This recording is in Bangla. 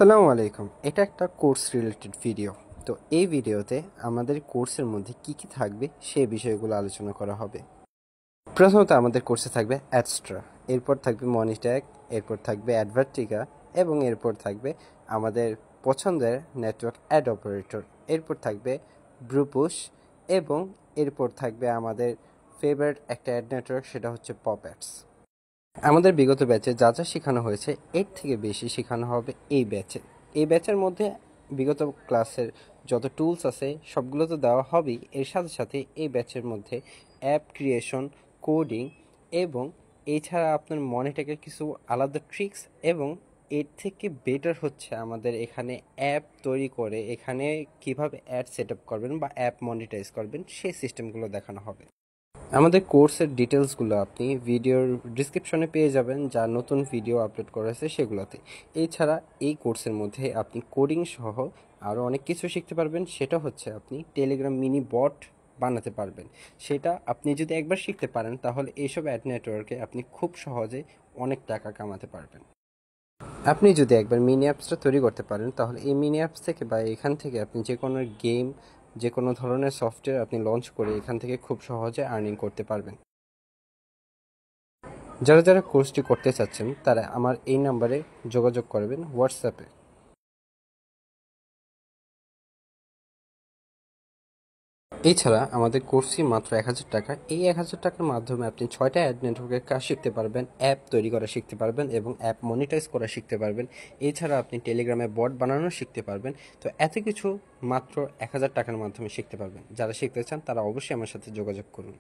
আসসালামু আলাইকুম। এটা একটা কোর্স রিলেটেড ভিডিও। তো এই ভিডিওতে আমাদের কোর্সের মধ্যে কি কি থাকবে সেই বিষয়গুলো আলোচনা করা হবে। প্রথমত আমাদের কোর্সে থাকবে অ্যাডস্ট্রা, এরপর থাকবে মনিট্যাগ, এরপর থাকবে অ্যাডভার্টিকা এবং এরপর থাকবে আমাদের পছন্দের নেটওয়ার্ক অ্যাড অপারেটর, এরপর থাকবে ব্রুপুশ এবং এরপর থাকবে আমাদের ফেভারিট একটা অ্যাড নেটওয়ার্ক, সেটা হচ্ছে পপ অ্যাডস। আমাদের বিগত ব্যাচে যা যা শেখানো হয়েছে এর থেকে বেশি শেখানো হবে এই ব্যাচের মধ্যে বিগত ক্লাসের যত টুলস আছে সবগুলো তো দেওয়া হবেই, এর সাথে সাথে এই ব্যাচের মধ্যে অ্যাপ ক্রিয়েশন, কোডিং এবং এছাড়া আপনার মনিটরের কিছু আলাদা ট্রিক্স এবং এর থেকে বেটার হচ্ছে আমাদের এখানে অ্যাপ তৈরি করে এখানে কিভাবে অ্যাড সেট আপ করবেন বা অ্যাপ মনিটাইজ করবেন সেই সিস্টেমগুলো দেখানো হবে। আমাদের কোর্সের ডিটেলসগুলো আপনি ভিডিওর ডিসক্রিপশনে পেয়ে যাবেন, যা নতুন ভিডিও আপলোড করা হয়েছে সেগুলোতে। এছাড়া এই কোর্সের মধ্যে আপনি কোডিং সহ আরও অনেক কিছু শিখতে পারবেন, সেটা হচ্ছে আপনি টেলিগ্রাম মিনি বট বানাতে পারবেন। সেটা আপনি যদি একবার শিখতে পারেন তাহলে এইসব অ্যাড নেটওয়ার্কে আপনি খুব সহজে অনেক টাকা কামাতে পারবেন। আপনি যদি একবার মিনি অ্যাপসটা তৈরি করতে পারেন তাহলে এই মিনি অ্যাপস থেকে বা এখান থেকে আপনি যে কোনো গেম, যে কোনো ধরনের সফটওয়্যার আপনি লঞ্চ করে এখান থেকে খুব সহজে আর্নিং করতে পারবেন। যারা যারা কোর্সটি করতে চাচ্ছেন তারা আমার এই নাম্বারে যোগাযোগ করবেন হোয়াটসঅ্যাপে। এছাড়া আমাদের কোর্সই মাত্র ১,০০০ টাকা। এই ১,০০০ টাকার মাধ্যমে আপনি ৬টা অ্যাড নেটওয়ার্কের কাজ শিখতে পারবেন, অ্যাপ তৈরি করা শিখতে পারবেন এবং অ্যাপ মনিটাইজ করা শিখতে পারবেন। এছাড়া আপনি টেলিগ্রামে বট বানানো শিখতে পারবেন। তো এত কিছু মাত্র ১,০০০ টাকার মাধ্যমে শিখতে পারবেন। যারা শিখতে চান তারা অবশ্যই আমার সাথে যোগাযোগ করুন।